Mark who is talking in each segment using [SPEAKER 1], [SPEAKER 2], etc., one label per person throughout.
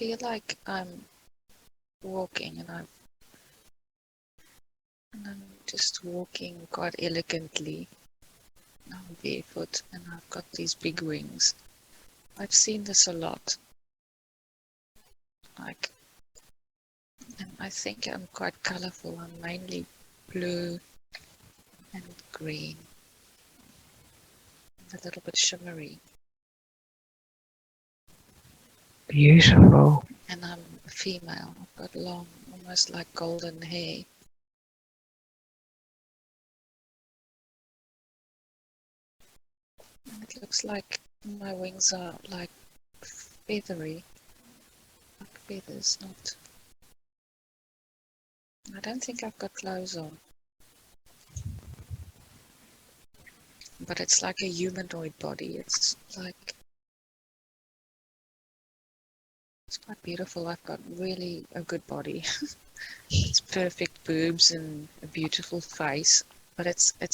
[SPEAKER 1] feel like I'm walking and I'm just walking quite elegantly. I'm barefoot and I've got these big wings. I've seen this a lot. Like, and I think I'm quite colorful. I'm mainly blue and green, and a little bit shimmery.
[SPEAKER 2] Beautiful.
[SPEAKER 1] And I'm a female. I've got long, almost like golden hair. And it looks like my wings are like feathery, like feathers, not. I don't think I've got clothes on. But it's like a humanoid body. It's like, it's quite beautiful. I've got really a good body. It's perfect boobs and a beautiful face. But it's a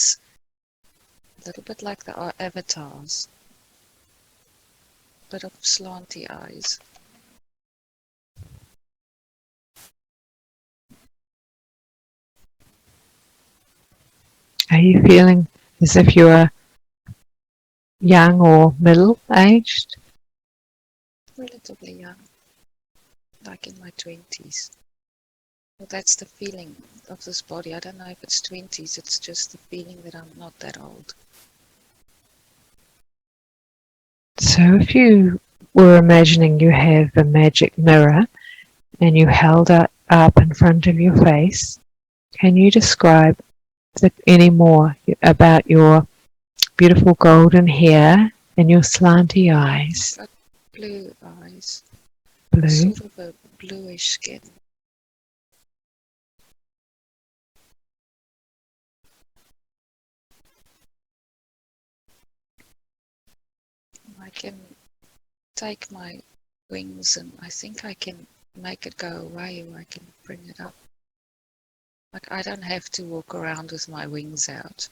[SPEAKER 1] little bit like the avatars. Bit of slanty eyes.
[SPEAKER 2] Are you feeling as if you are young or middle-aged?
[SPEAKER 1] Relatively young. Like in my 20s. Well, that's the feeling of this body. I don't know if it's 20s. It's just the feeling that I'm not that old.
[SPEAKER 2] So if you were imagining you have a magic mirror and you held it up in front of your face, can you describe any more about your beautiful golden hair and your slanty eyes?
[SPEAKER 1] Got blue eyes.
[SPEAKER 2] Blue.
[SPEAKER 1] Sort of a bluish skin. I can take my wings and I think I can make it go away, or I can bring it up. Like, I don't have to walk around with my wings out.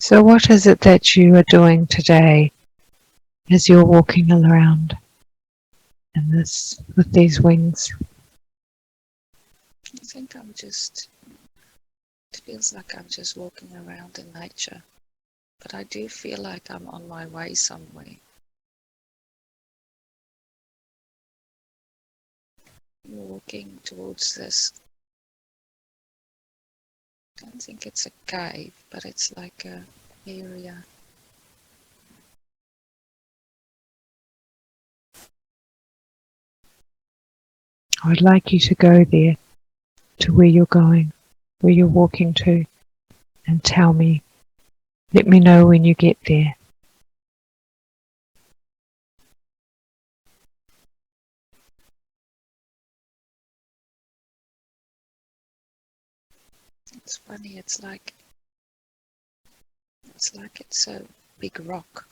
[SPEAKER 2] So what is it that you are doing today as you're walking around in this with these wings?
[SPEAKER 1] I think it feels like I'm just walking around in nature. But I do feel like I'm on my way somewhere. Walking towards this, I don't think it's a cave, but it's like a area.
[SPEAKER 2] I would like you to go there, to where you're going, where you're walking to, and tell me. Let me know when you get there.
[SPEAKER 1] It's funny, it's a big rock.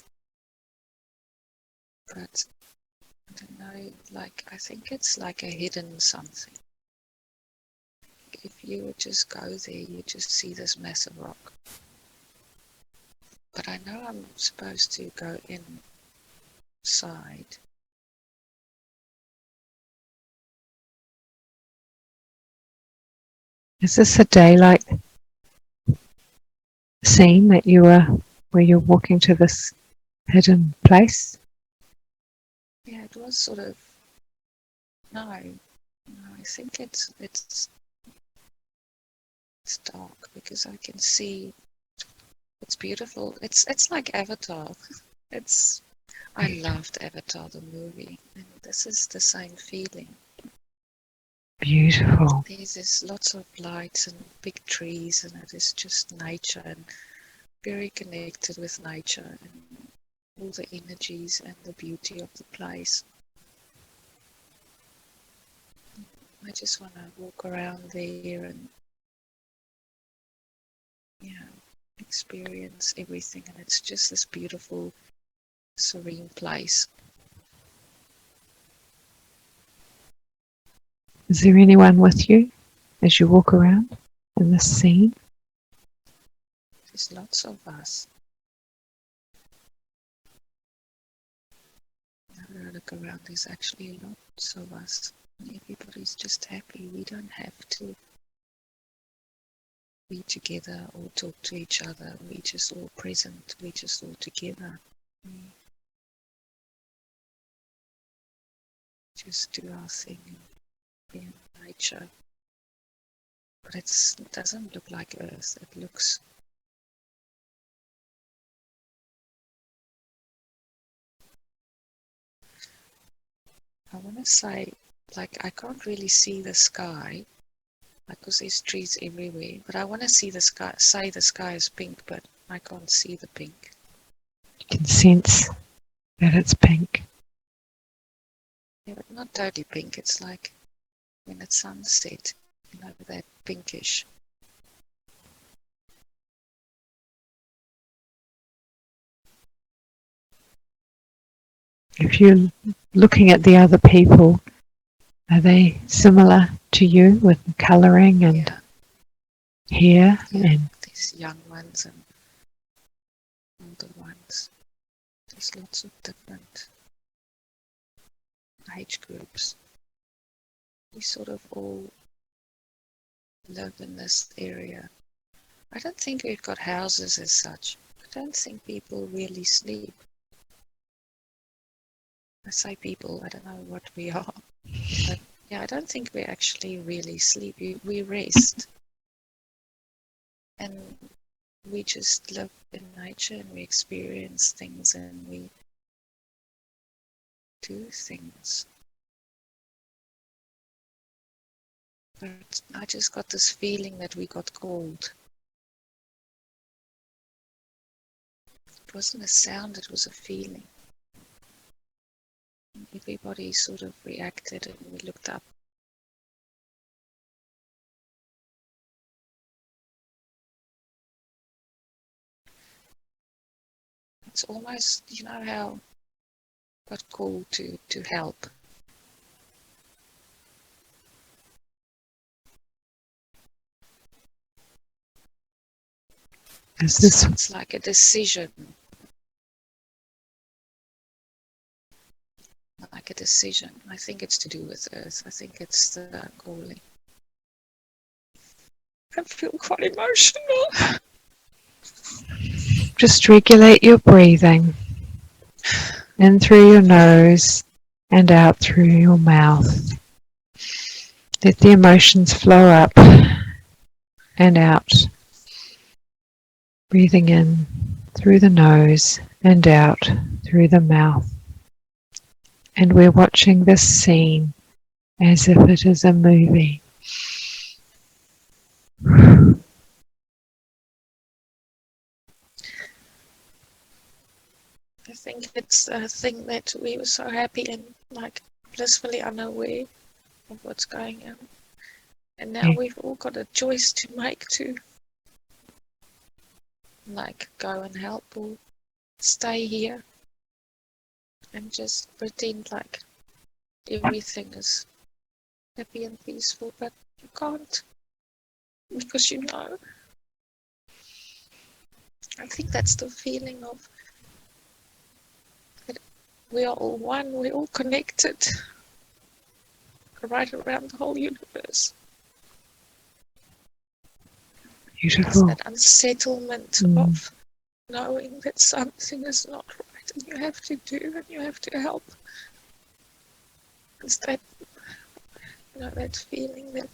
[SPEAKER 1] But I don't know, like, I think it's like a hidden something. If you would just go there, you just see this massive rock. But I know I'm supposed to go inside.
[SPEAKER 2] Is this a daylight scene that you are, where you're walking to this hidden place?
[SPEAKER 1] Yeah, it was sort of, no, I think it's dark because I can see. It's beautiful. It's like Avatar. It's I loved Avatar the movie, and this is the same feeling.
[SPEAKER 2] Beautiful.
[SPEAKER 1] There's lots of lights and big trees, and it is just nature and very connected with nature and all the energies and the beauty of the place. I just want to walk around there and experience everything, and it's just this beautiful, serene place.
[SPEAKER 2] Is there anyone with you as you walk around in this scene?
[SPEAKER 1] There's lots of us. When I look around, there's actually lots of us. And everybody's just happy. We don't have to be together or talk to each other. We're just all present. We're just all together. We just do our thing and be in nature. But it doesn't look like Earth. It looks I want to say, like, I can't really see the sky, because there's trees everywhere. But I want to see the sky. Say the sky is pink, but I can't see the pink.
[SPEAKER 2] You can sense that it's pink.
[SPEAKER 1] Yeah, but not totally pink. It's like when it's sunset, that pinkish.
[SPEAKER 2] If you're looking at the other people, are they similar to you with colouring and hair?
[SPEAKER 1] Yeah,
[SPEAKER 2] And
[SPEAKER 1] these young ones and older ones. There's lots of different age groups. We sort of all live in this area. I don't think we've got houses as such. I don't think people really sleep. I say people, I don't know what we are. But yeah, I don't think we actually really sleep. We rest. And we just live in nature and we experience things and we do things. But I just got this feeling that we got called. It wasn't a sound, it was a feeling. And everybody sort of reacted and we looked up. It's almost, how I got called to help.
[SPEAKER 2] is this
[SPEAKER 1] Sounds like a decision. Like a decision. I think it's to do with Earth. I think it's the calling. I feel quite emotional.
[SPEAKER 2] just regulate your breathing in through your nose and out through your mouth. Let the emotions flow up and out. Breathing in through the nose and out through the mouth. And we're watching this scene as if it is a movie.
[SPEAKER 1] I think it's a thing that we were so happy and like blissfully unaware of what's going on. And now we've all got a choice to make to like go and help or stay here and just pretend like everything is happy and peaceful, but you can't, because I think that's the feeling of that we are all one, we're all connected right around the whole universe.
[SPEAKER 2] Beautiful.
[SPEAKER 1] It's that unsettlement of knowing that something is not right and you have to do and you have to help. It's that, that feeling that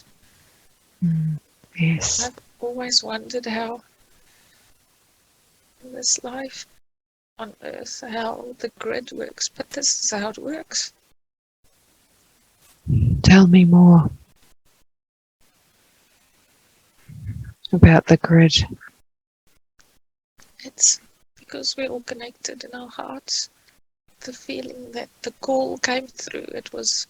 [SPEAKER 2] Yes.
[SPEAKER 1] I've always wondered how in this life on Earth, how the grid works, but this is how it works.
[SPEAKER 2] Tell me more about the grid.
[SPEAKER 1] It's because we're all connected in our hearts. The feeling that the call came through, the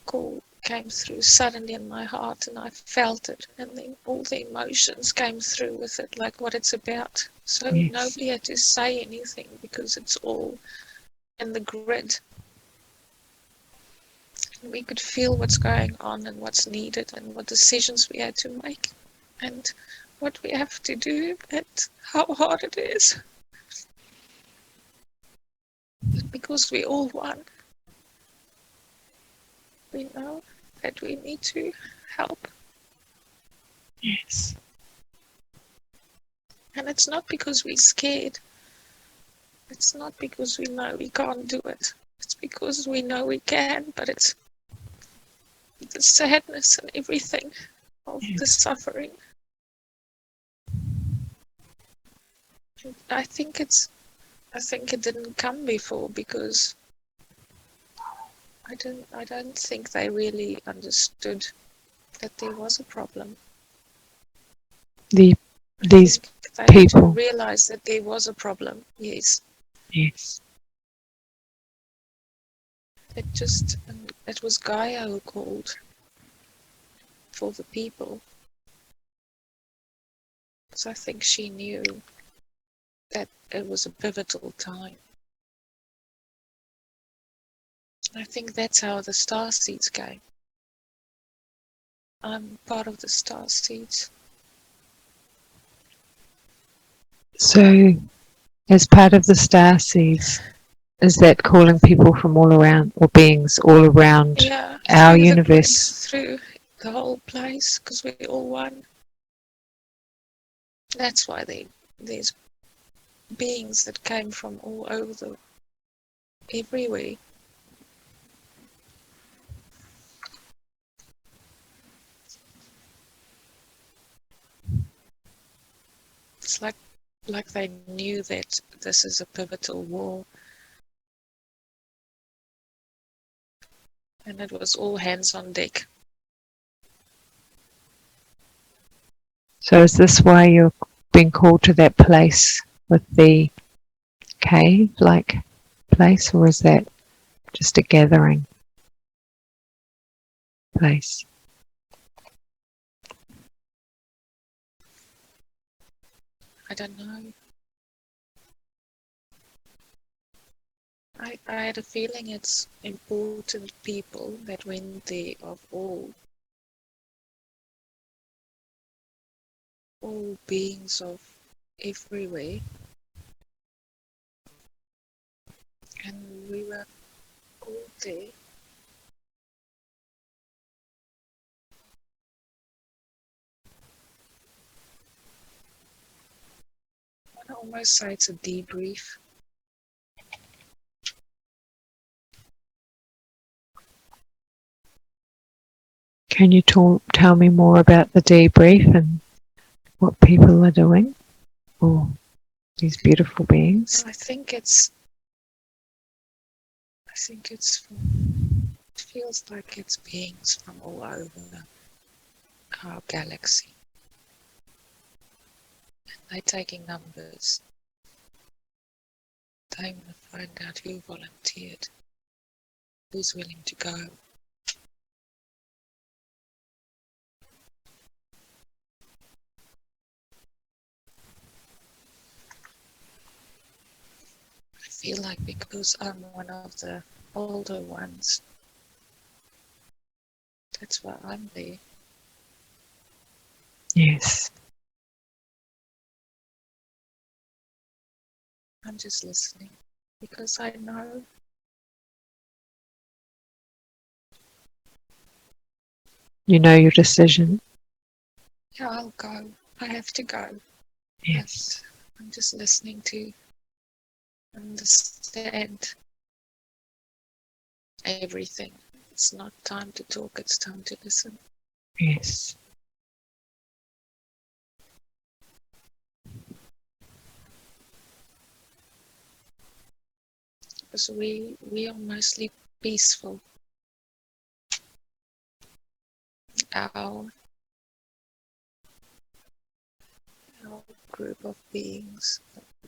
[SPEAKER 1] call came through suddenly in my heart and I felt it, and then all the emotions came through with it, like what it's about. So nobody had to say anything because it's all in the grid. And we could feel what's going on and what's needed and what decisions we had to make and what we have to do and how hard it is. because we all one. We know that we need to help.
[SPEAKER 2] Yes.
[SPEAKER 1] And it's not because we're scared. It's not because we know we can't do it. It's because we know we can, but it's the sadness and everything of the
[SPEAKER 2] Yes.
[SPEAKER 1] suffering. I think it didn't come before because I don't think they really understood that there was a problem.
[SPEAKER 2] These
[SPEAKER 1] I think they had to
[SPEAKER 2] people.
[SPEAKER 1] realize that there was a problem. Yes.
[SPEAKER 2] Yes.
[SPEAKER 1] It was Gaia who called for the people. Because I think she knew that it was a pivotal time. I think that's how the star seeds came. I'm part of the star seeds.
[SPEAKER 2] So, as part of the star seeds, is that calling people from all around, or beings all around
[SPEAKER 1] Yeah,
[SPEAKER 2] our
[SPEAKER 1] through the grid,
[SPEAKER 2] universe?
[SPEAKER 1] through the whole place, because we're all one. That's why there's beings that came from all over everywhere. It's like they knew that this is a pivotal war, and it was all hands on deck.
[SPEAKER 2] So, is this why you're being called to that place with the cave-like place, or is that just a gathering place?
[SPEAKER 1] I don't know. I had a feeling it's important people that went there of all beings of everywhere, and we were all there. I want to almost say it's a debrief.
[SPEAKER 2] Can you tell me more about the debrief and what people are doing, or these beautiful beings?
[SPEAKER 1] I think it feels like it's beings from all over our galaxy. They're taking numbers. They want to find out who volunteered, who's willing to go. I feel like because I'm one of the older ones, that's why I'm there.
[SPEAKER 2] Yes.
[SPEAKER 1] I'm just listening because I know
[SPEAKER 2] You know your decision.
[SPEAKER 1] yeah, I'll go. I have to go.
[SPEAKER 2] Yes.
[SPEAKER 1] But I'm just listening to understand everything. It's not time to talk, it's time to listen.
[SPEAKER 2] Yes.
[SPEAKER 1] Because we are mostly peaceful. Our group of beings,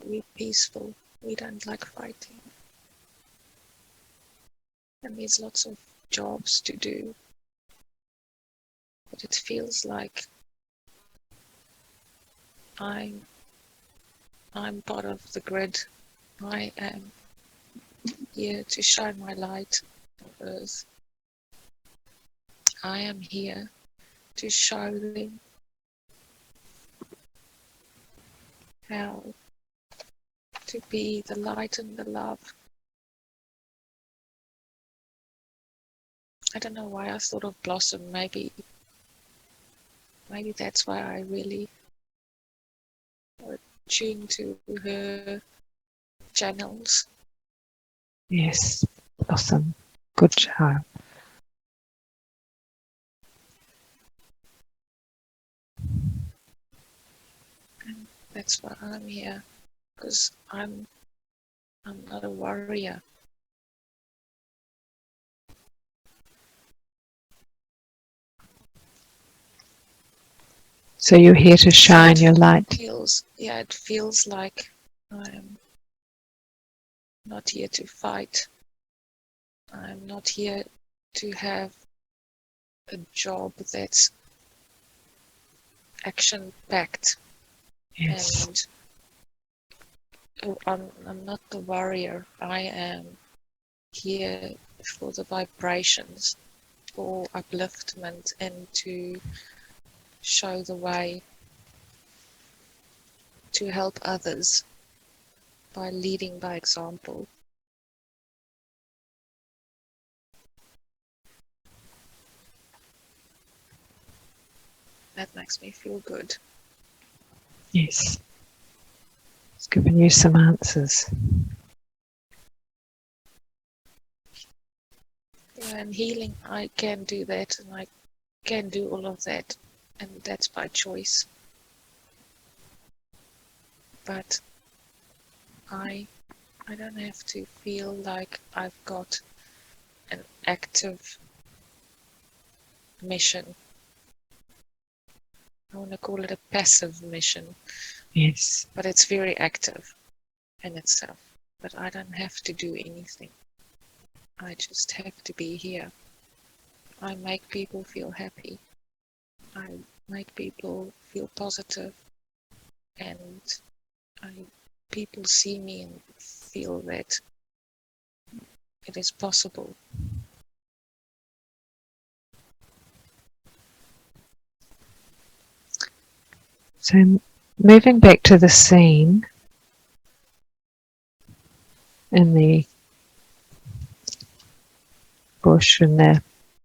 [SPEAKER 1] we're peaceful. We don't like fighting. And there's lots of jobs to do. But it feels like I'm part of the grid. I am here to shine my light on earth. I am here to show them how to be the light and the love I don't know why I thought of Blossom. Maybe that's why I really tuned to her channels.
[SPEAKER 2] Yes, awesome. Good job.
[SPEAKER 1] And that's why I'm here. Because I'm not a warrior.
[SPEAKER 2] So you're here to shine your light.
[SPEAKER 1] It feels like I'm not here to fight. I'm not here to have a job that's action-packed.
[SPEAKER 2] Yes.
[SPEAKER 1] And I'm not the warrior. I am here for the vibrations, for upliftment, and to show the way, to help others by leading by example. That makes me feel good.
[SPEAKER 2] Yes. It's given you some answers.
[SPEAKER 1] Yeah, and healing, I can do that, and I can do all of that, and that's by choice. But I don't have to feel like I've got an active mission. I want to call it a passive mission,
[SPEAKER 2] Yes.
[SPEAKER 1] but it's very active in itself. But I don't have to do anything. I just have to be here. I make people feel happy. I make people feel positive, and people see me and feel that it is possible.
[SPEAKER 2] So moving back to the scene in the bush and the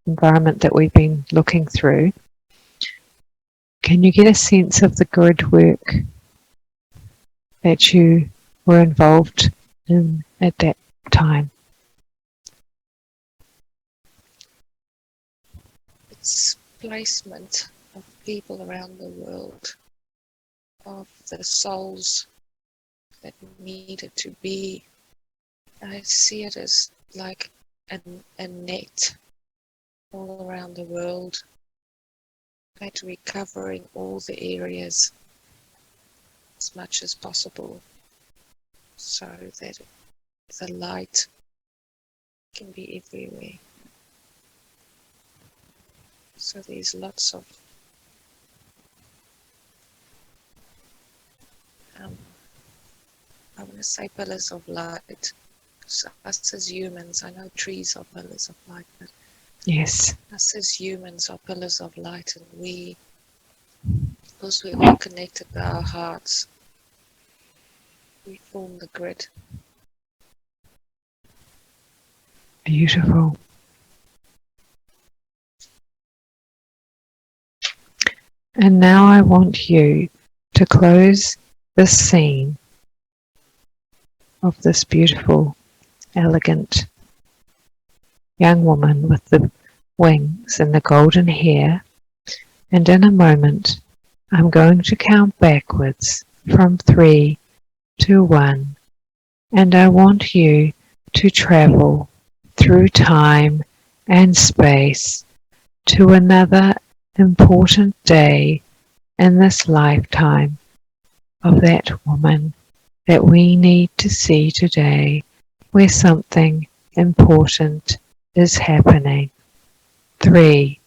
[SPEAKER 2] environment that we've been looking through, can you get a sense of the grid work that you were involved in at that time?
[SPEAKER 1] It's placement of people around the world, of the souls that needed to be. I see it as like a net all around the world, that we're covering all the areas as much as possible, so that the light can be everywhere. So there's lots of I want to say pillars of light. So us as humans, I know trees are pillars of light, but
[SPEAKER 2] Yes.
[SPEAKER 1] us as humans are pillars of light, and because we're all connected to our hearts, we form the grid.
[SPEAKER 2] Beautiful. And now I want you to close this scene of this beautiful, elegant young woman with the wings and the golden hair, and in a moment I'm going to count backwards from 3 to 1, and I want you to travel through time and space to another important day in this lifetime of that woman that we need to see today, where something important is happening. 3.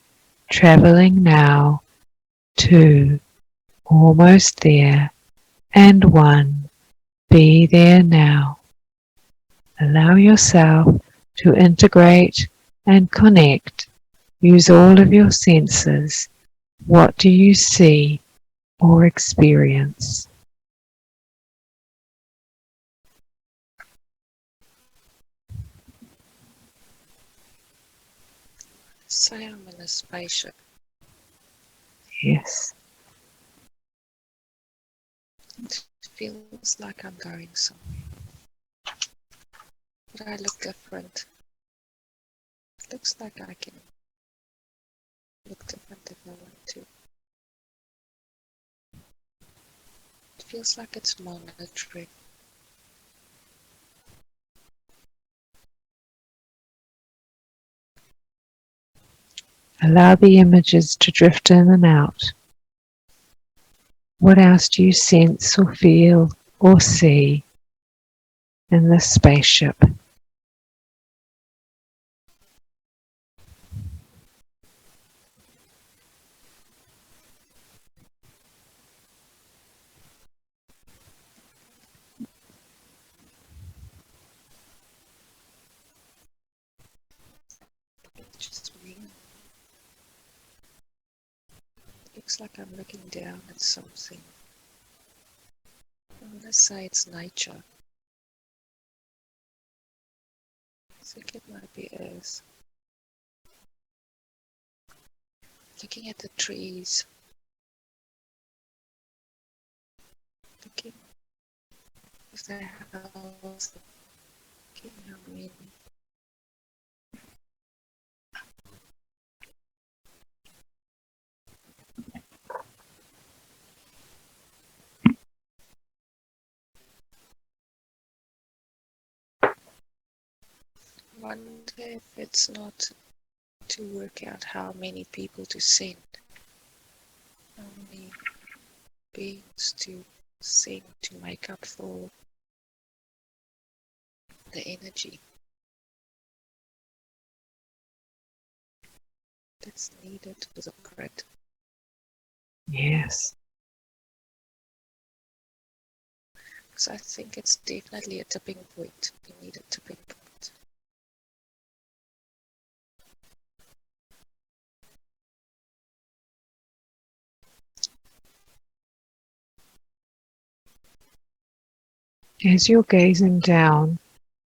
[SPEAKER 2] Traveling now. 2. Almost there. And 1. Be there now. Allow yourself to integrate and connect. Use all of your senses. What do you see or experience?
[SPEAKER 1] Say I'm in a spaceship.
[SPEAKER 2] Yes.
[SPEAKER 1] It feels like I'm going somewhere. But I look different. It looks like I can look different if I want to. It feels like it's monitoring.
[SPEAKER 2] Allow the images to drift in and out. What else do you sense or feel or see in this spaceship?
[SPEAKER 1] Just me. Looks like I'm looking down at something. I want to say it's nature. I think it might be Earth. Looking at the trees. Looking if they have health. Looking how many. I wonder if it's not to work out how many people to send. How many beings to send to make up for the energy that's needed for the grid.
[SPEAKER 2] Yes.
[SPEAKER 1] Because I think it's definitely a tipping point. We need a tipping point.
[SPEAKER 2] As you're gazing down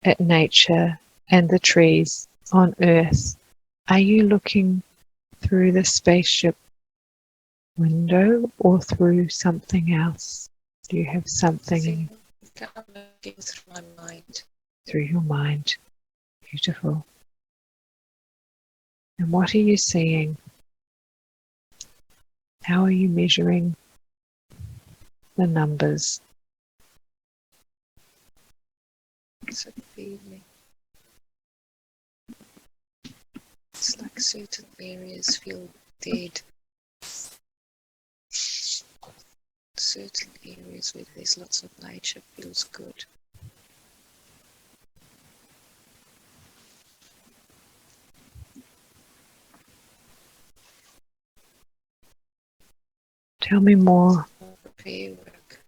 [SPEAKER 2] at nature and the trees on Earth, are you looking through the spaceship window or through something else? Do you have
[SPEAKER 1] I
[SPEAKER 2] something
[SPEAKER 1] think I'm looking through my mind.
[SPEAKER 2] through your mind? Beautiful. And what are you seeing? How are you measuring the numbers?
[SPEAKER 1] It's a feeling. It's like certain areas feel dead. Certain areas where there's lots of nature feels good.
[SPEAKER 2] Tell me more.
[SPEAKER 1] Repair work.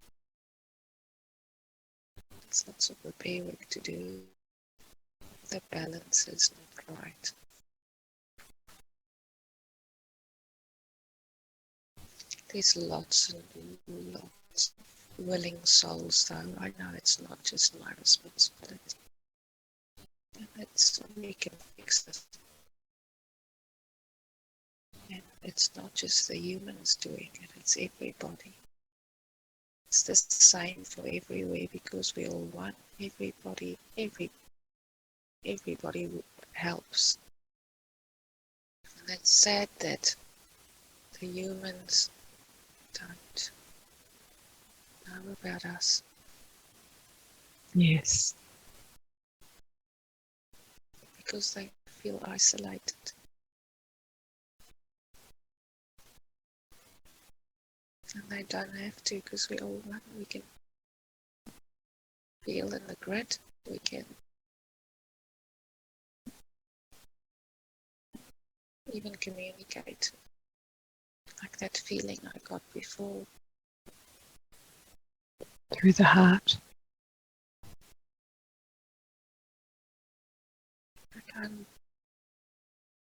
[SPEAKER 1] There's lots of repair work to do. The balance is not right. There's lots and lots of willing souls, though. I know it's not just my responsibility. And it's we can fix this. And it's not just the humans doing it, it's everybody. It's the same for everywhere because we all one. Everybody helps. And it's sad that the humans don't know about us.
[SPEAKER 2] Yes.
[SPEAKER 1] Because they feel isolated. And they don't have to because we all one. We can feel in the grid. We can even communicate. Like that feeling I got before.
[SPEAKER 2] Through the heart.
[SPEAKER 1] Like I'm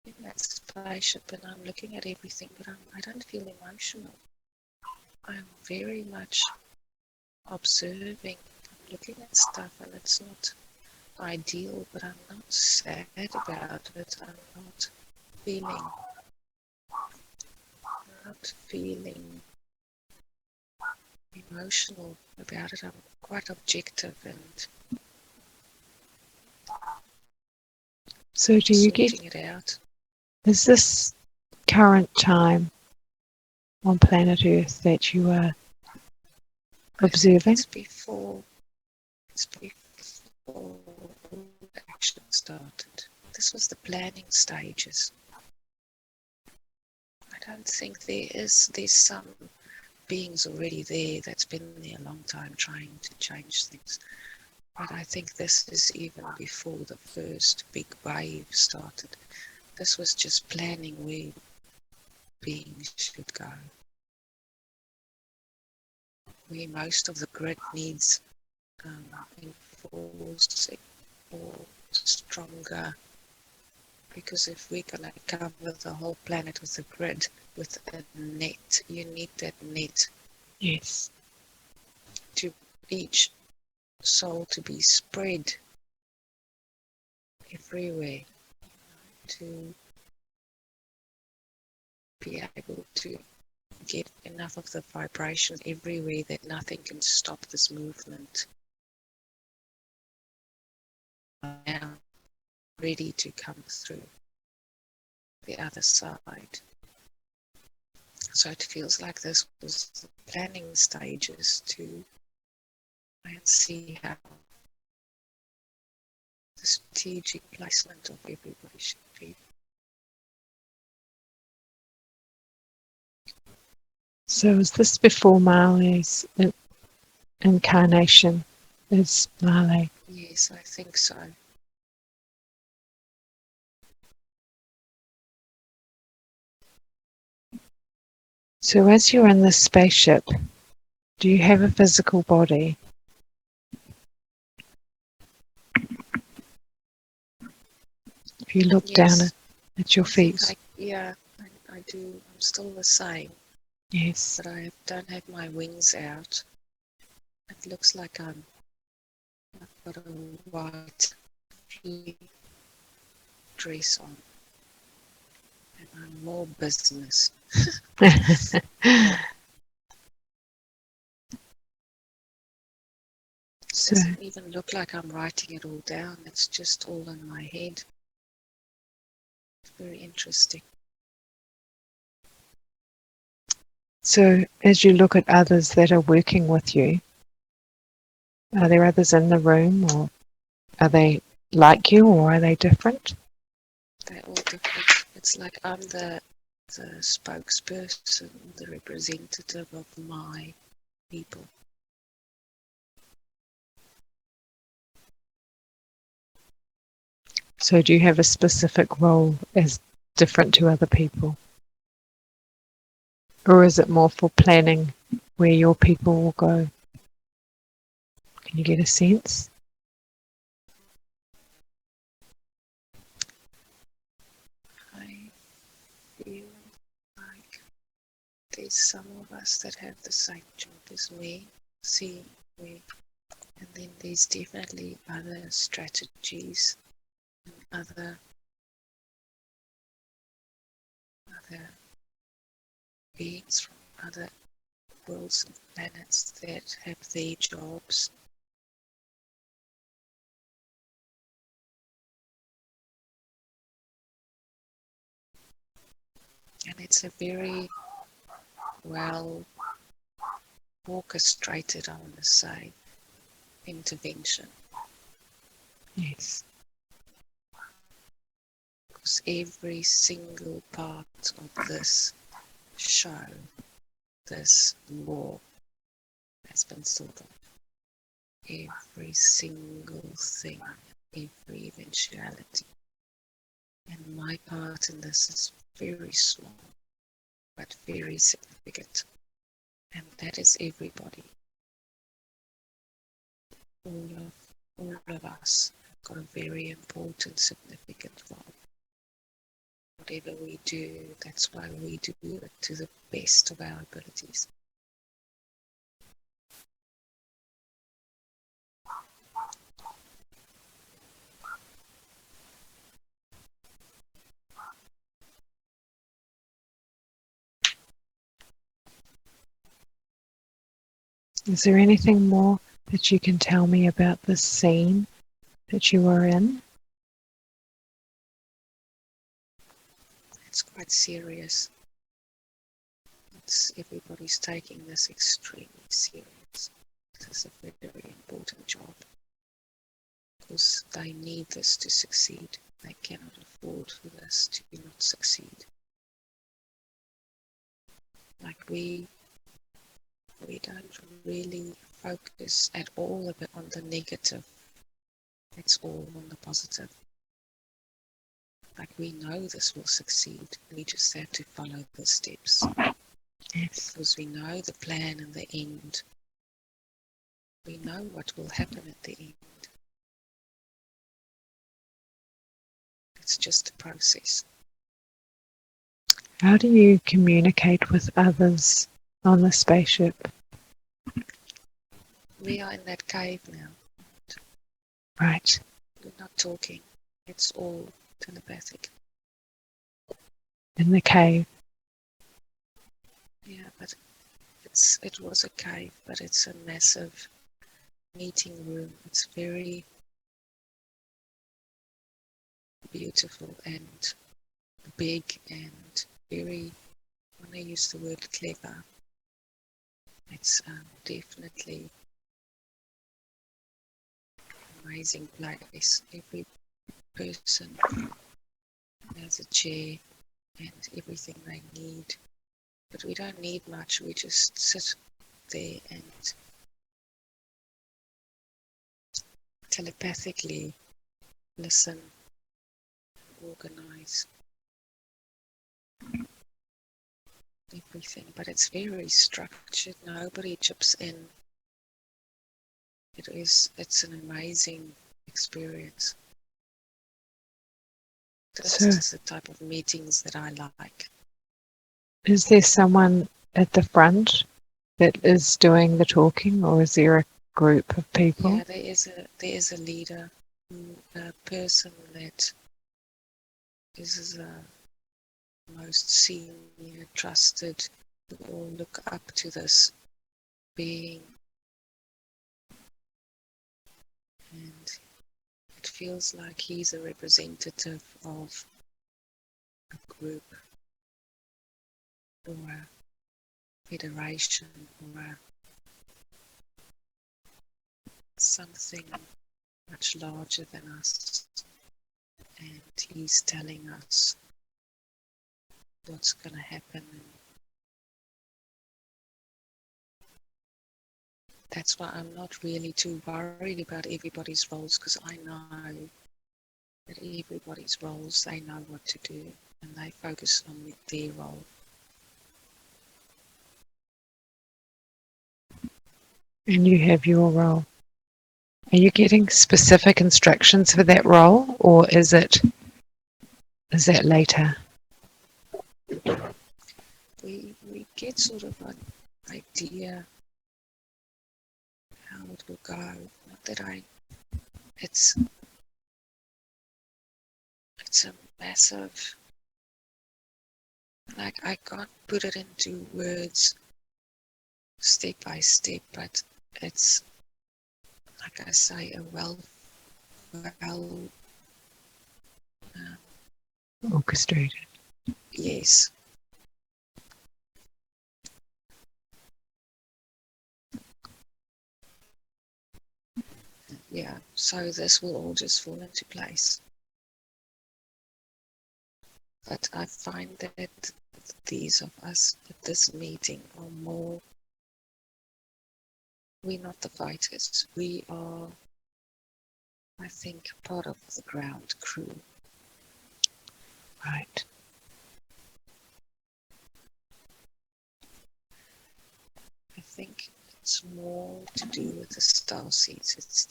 [SPEAKER 1] in that spaceship and I'm looking at everything, but I don't feel emotional. I'm very much observing. I'm looking at stuff and it's not ideal, but I'm not sad about it. I'm not feeling emotional about it. I'm quite objective and
[SPEAKER 2] So do you get,
[SPEAKER 1] sorting it out.
[SPEAKER 2] is this current time on planet Earth that you are
[SPEAKER 1] I think
[SPEAKER 2] observing?
[SPEAKER 1] it's before all the action started. This was the planning stages. I don't think there's some beings already there that's been there a long time trying to change things. But I think this is even before the first big wave started. This was just planning where beings should go. Where most of the grid needs enforcing or stronger. Because if we're going to cover the whole planet with a grid, with a net, you need that net.
[SPEAKER 2] Yes.
[SPEAKER 1] To each soul to be spread everywhere, to be able to get enough of the vibration everywhere that nothing can stop this movement. Now ready to come through the other side. So it feels like this was the planning stages to try and see how the strategic placement of everybody should be.
[SPEAKER 2] So is this before Marle's incarnation? Is Marle?
[SPEAKER 1] Yes, I think so.
[SPEAKER 2] So as you're in this spaceship, do you have a physical body? If you look down
[SPEAKER 1] Yes,
[SPEAKER 2] at your
[SPEAKER 1] I think
[SPEAKER 2] feet.
[SPEAKER 1] I do. I'm still the same,
[SPEAKER 2] Yes.
[SPEAKER 1] but I don't have my wings out. It looks like I've got a white dress on, and I'm more business. It
[SPEAKER 2] So,
[SPEAKER 1] doesn't even look like I'm writing it all down. It's just all in my head. It's very interesting.
[SPEAKER 2] so as you look at others that are working with you, are there others in the room, or are they like you, or are they different?
[SPEAKER 1] They're all different. It's like I'm the spokesperson, the representative of my people.
[SPEAKER 2] So do you have a specific role as different to other people? Or is it more for planning where your people will go? Can you get a sense?
[SPEAKER 1] I feel like there's some of us that have the same job as me, see me, and then there's definitely other strategies and other beings from other worlds and planets that have their jobs. And it's a very well orchestrated, I want to say, intervention.
[SPEAKER 2] Yes.
[SPEAKER 1] Because every single part of this show, this war, has been thought of. Every single thing, every eventuality. And my part in this is very small, but very significant. And that is everybody. All of us have got a very important, significant role. Whatever we do, that's why we do it to the best of our abilities.
[SPEAKER 2] Is there anything more that you can tell me about this scene that you were in?
[SPEAKER 1] It's quite serious. Everybody's taking this extremely serious. This is a very important job because they need this to succeed. They cannot afford for this to not succeed. Like we don't really focus at all on the negative. It's all on the positive. Like we know this will succeed. We just have to follow the steps.
[SPEAKER 2] Yes.
[SPEAKER 1] Because we know the plan and the end. We know what will happen at the end. It's just a process.
[SPEAKER 2] How do you communicate with others on the spaceship?
[SPEAKER 1] We are in that cave now.
[SPEAKER 2] Right.
[SPEAKER 1] We're not talking. It's all telepathic.
[SPEAKER 2] In the cave.
[SPEAKER 1] Yeah, but it was a cave, but it's a massive meeting room. It's very beautiful and big and very, when I use the word clever, it's definitely an amazing place. Every person has a chair and everything they need. But we don't need much. We just sit there and telepathically listen, organize everything. But it's very structured. Nobody chips in. It's an amazing experience. This
[SPEAKER 2] So,
[SPEAKER 1] is the type of meetings that I like.
[SPEAKER 2] is there someone at the front that is doing the talking, or is there a group of people?
[SPEAKER 1] Yeah, there is a leader, a person that is the most senior, trusted. We all look up to this being, and it feels like he's a representative of a group or a federation or something much larger than us, and he's telling us what's going to happen. And that's why I'm not really too worried about everybody's roles, because I know that everybody's roles, they know what to do and they focus on their role.
[SPEAKER 2] And you have your role. Are you getting specific instructions for that role, or is that later?
[SPEAKER 1] We get sort of an idea how it will go. Not that it's a massive, like I can't put it into words step by step, but it's, like I say, a well
[SPEAKER 2] Orchestrated.
[SPEAKER 1] yes. Yeah, so this will all just fall into place. But I find that these of us at this meeting are more, we're not the fighters. We are, I think, part of the ground crew.
[SPEAKER 2] Right.
[SPEAKER 1] I think it's more to do with the starseeds. It's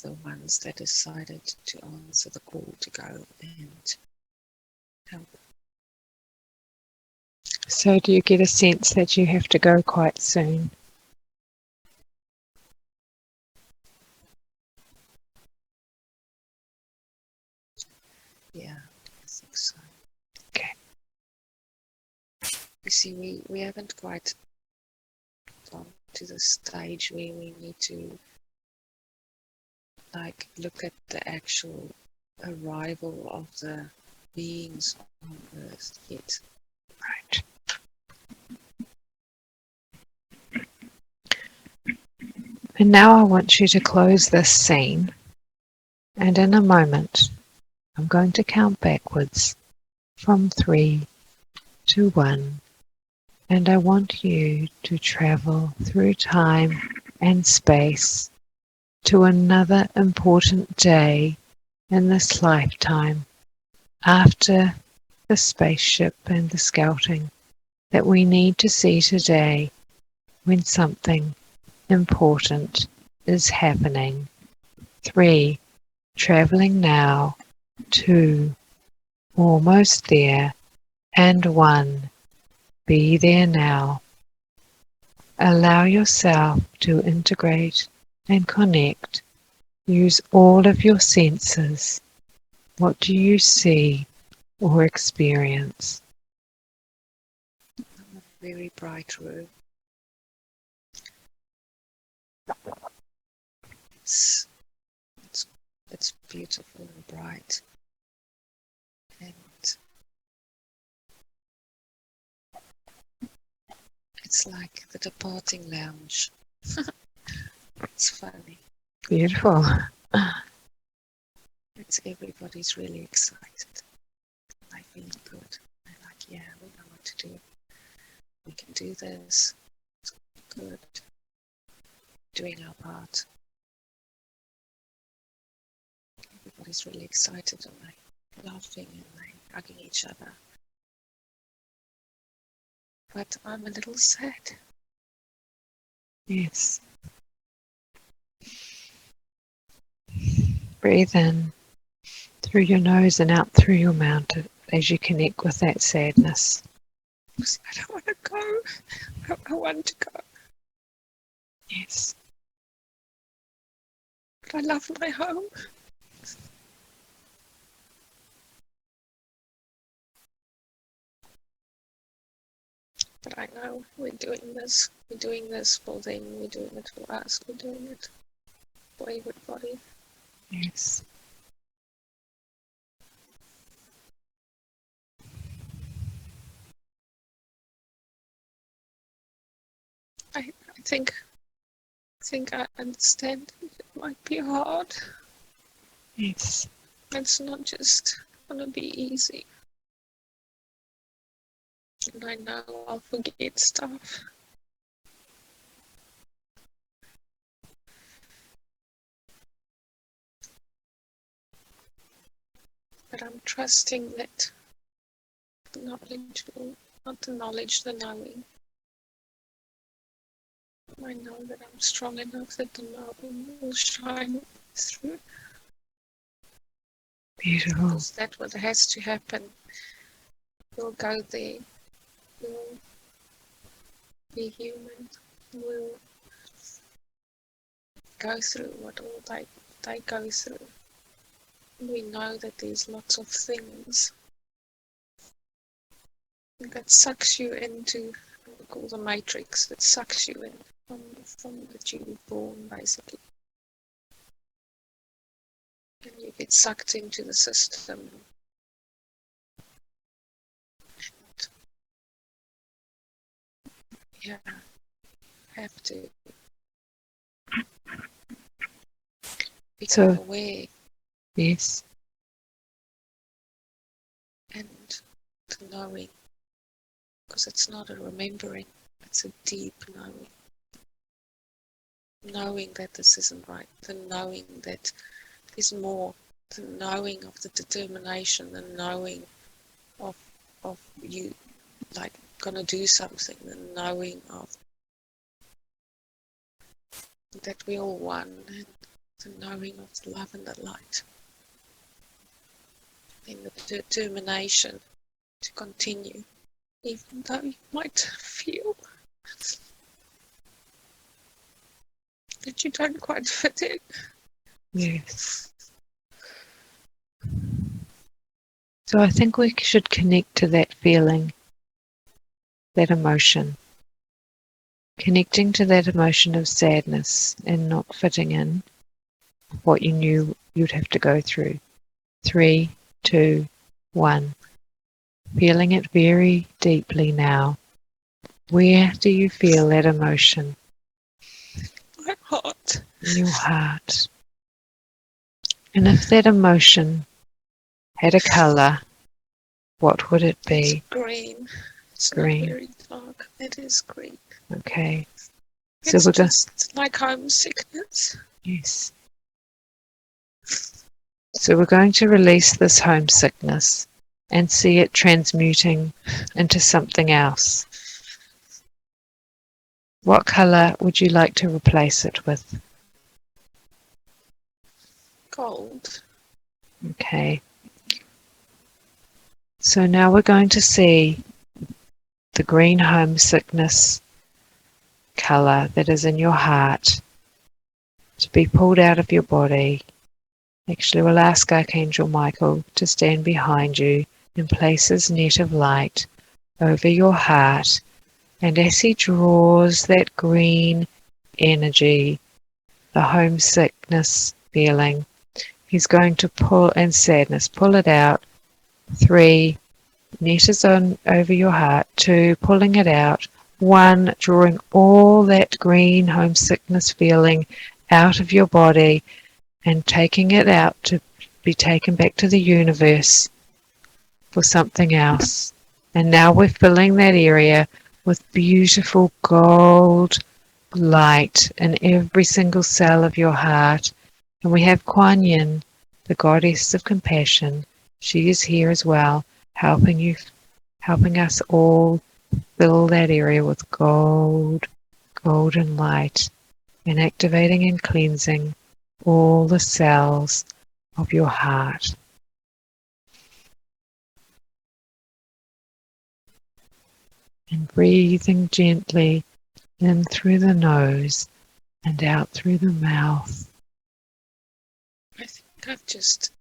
[SPEAKER 1] the ones that decided to answer the call to go and help.
[SPEAKER 2] So do you get a sense that you have to go quite soon?
[SPEAKER 1] Yeah, I think so.
[SPEAKER 2] Okay.
[SPEAKER 1] You see, we haven't quite to the stage where we need to like look at the actual arrival of the beings on Earth yet.
[SPEAKER 2] Right. And now I want you to close this scene, and in a moment I'm going to count backwards from 3 to 1, and I want you to travel through time and space to another important day in this lifetime after the spaceship and the scouting that we need to see today when something important is happening. 3, traveling now. 2, almost there. And 1, be there now. Allow yourself to integrate and connect. Use all of your senses. What do you see or experience?
[SPEAKER 1] A very bright room. It's, it's beautiful and bright. And it's like the departing lounge. It's funny.
[SPEAKER 2] Beautiful.
[SPEAKER 1] It's everybody's really excited. They feel good. They're like, yeah, we know what to do. We can do this. It's good. Doing our part. Everybody's really excited and they're laughing and they're hugging each other. But I'm a little sad.
[SPEAKER 2] Yes. Breathe in through your nose and out through your mouth as you connect with that sadness.
[SPEAKER 1] I don't want to go. I want to go.
[SPEAKER 2] Yes.
[SPEAKER 1] But I love my home. But I know we're doing this. We're doing this for them. We're doing it for us. We're doing it for everybody.
[SPEAKER 2] Yes.
[SPEAKER 1] I think I understand. It might be hard.
[SPEAKER 2] Yes.
[SPEAKER 1] It's not just gonna be easy. And I know I'll forget stuff. But I'm trusting that the knowledge will, not the knowledge, the knowing. I know that I'm strong enough that the knowing will shine through.
[SPEAKER 2] Beautiful.
[SPEAKER 1] Because that's what has to happen. We'll go there. We'll be human. We'll go through what all they go through. We know that there's lots of things that sucks you into what we call the matrix, that sucks you in from that you were born, basically. And you get sucked into the system. And, yeah, have to become aware.
[SPEAKER 2] Yes.
[SPEAKER 1] And the knowing, because it's not a remembering, it's a deep knowing. Knowing that this isn't right, the knowing that there's more, the knowing of the determination, the knowing of you like gonna do something, the knowing of that we all one, and the knowing of the love and the light. And the determination to continue, even though you might feel that you don't quite fit in.
[SPEAKER 2] Yes. So I think we should connect to that feeling, that emotion. connecting to that emotion of sadness and not fitting in what you knew you'd have to go through. 3, 2, 1. Feeling it very deeply now. Where do you feel that emotion?
[SPEAKER 1] My heart.
[SPEAKER 2] In your heart. And if that emotion had a colour, what would it be?
[SPEAKER 1] It's green. It's
[SPEAKER 2] Green.
[SPEAKER 1] not very dark. It is green.
[SPEAKER 2] Okay. So
[SPEAKER 1] It's
[SPEAKER 2] we're going.
[SPEAKER 1] just like homesickness.
[SPEAKER 2] Yes. So we're going to release this homesickness and see it transmuting into something else. What colour would you like to replace it with?
[SPEAKER 1] Gold.
[SPEAKER 2] Okay. So now we're going to see the green homesickness colour that is in your heart to be pulled out of your body. Actually, we'll ask Archangel Michael to stand behind you and place his net of light over your heart. And as he draws that green energy, the homesickness feeling, he's going to pull, and sadness, pull it out. 3, net is on over your heart. 2, pulling it out. 1, drawing all that green homesickness feeling out of your body and taking it out to be taken back to the universe for something else. And now we're filling that area with beautiful gold light in every single cell of your heart. And we have Kuan Yin, the goddess of compassion. She is here as well, helping you, helping us all fill that area with golden light, and activating and cleansing all the cells of your heart. And breathing gently in through the nose and out through the mouth.
[SPEAKER 1] I think I've just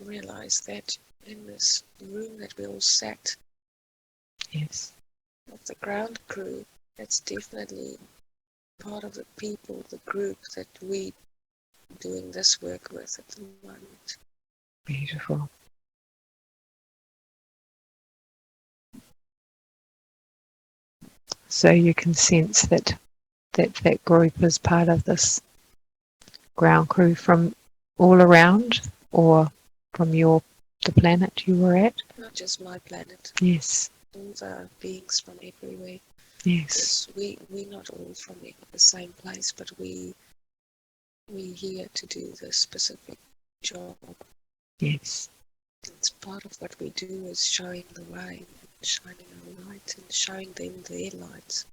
[SPEAKER 1] realized that in this room that we all sat,
[SPEAKER 2] Yes.
[SPEAKER 1] of the ground crew, that's definitely part of the people, the group that we doing this work with at the moment.
[SPEAKER 2] Beautiful. So you can sense that that group is part of this ground crew from all around, or from the planet you were at?
[SPEAKER 1] Not just my planet.
[SPEAKER 2] Yes.
[SPEAKER 1] All the beings from everywhere.
[SPEAKER 2] Yes.
[SPEAKER 1] Because we're not all from the same place, but we're here to do this specific job.
[SPEAKER 2] Yes.
[SPEAKER 1] It's part of what we do is showing the way, shining our light and showing them their light.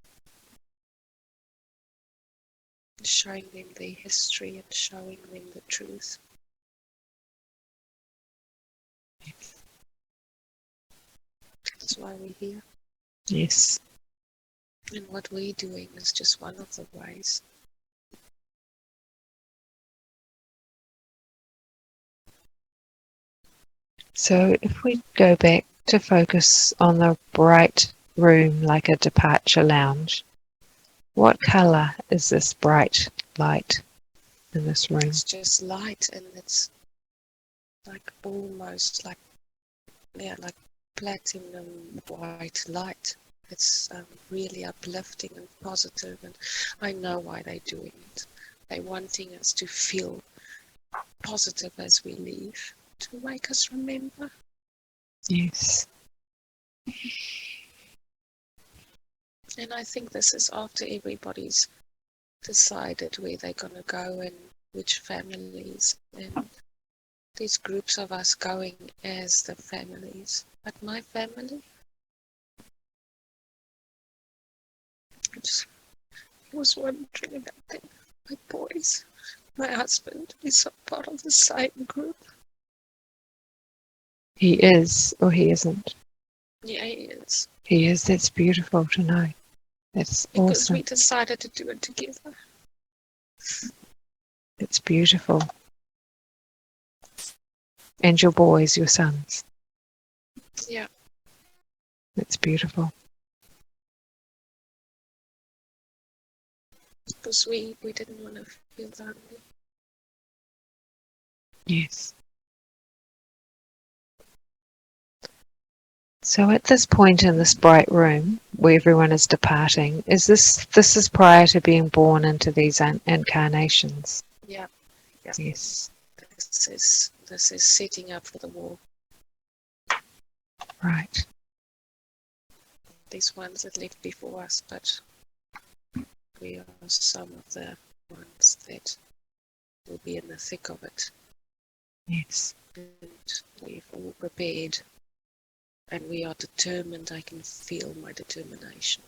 [SPEAKER 1] Showing them their history and showing them the truth. That's why we're here.
[SPEAKER 2] Yes.
[SPEAKER 1] And what we're doing is just one of the ways.
[SPEAKER 2] So if we go back to focus on the bright room like a departure lounge, what colour is this bright light in this room?
[SPEAKER 1] It's just light, and it's like almost like platinum white light. It's really uplifting and positive, and I know why they're doing it. They're wanting us to feel positive as we leave, to make us remember.
[SPEAKER 2] Yes.
[SPEAKER 1] And I think this is after everybody's decided where they're going to go and which families, and these groups of us going as the families. But my family, I just was wondering about them. My boys, my husband is a part of the same group.
[SPEAKER 2] He is, or he isn't?
[SPEAKER 1] Yeah, he is.
[SPEAKER 2] He is. That's beautiful to know. That's
[SPEAKER 1] Because
[SPEAKER 2] awesome.
[SPEAKER 1] we decided to do it together.
[SPEAKER 2] It's beautiful. And your boys, your sons.
[SPEAKER 1] Yeah.
[SPEAKER 2] It's beautiful.
[SPEAKER 1] because we didn't want to feel lonely.
[SPEAKER 2] Yes. So at this point in this bright room where everyone is departing, this is prior to being born into these incarnations?
[SPEAKER 1] Yeah.
[SPEAKER 2] Yes.
[SPEAKER 1] This is setting up for the war.
[SPEAKER 2] Right.
[SPEAKER 1] These ones that left before us, but we are some of the ones that will be in the thick of it.
[SPEAKER 2] Yes.
[SPEAKER 1] And we've all prepared, and we are determined. I can feel my determination.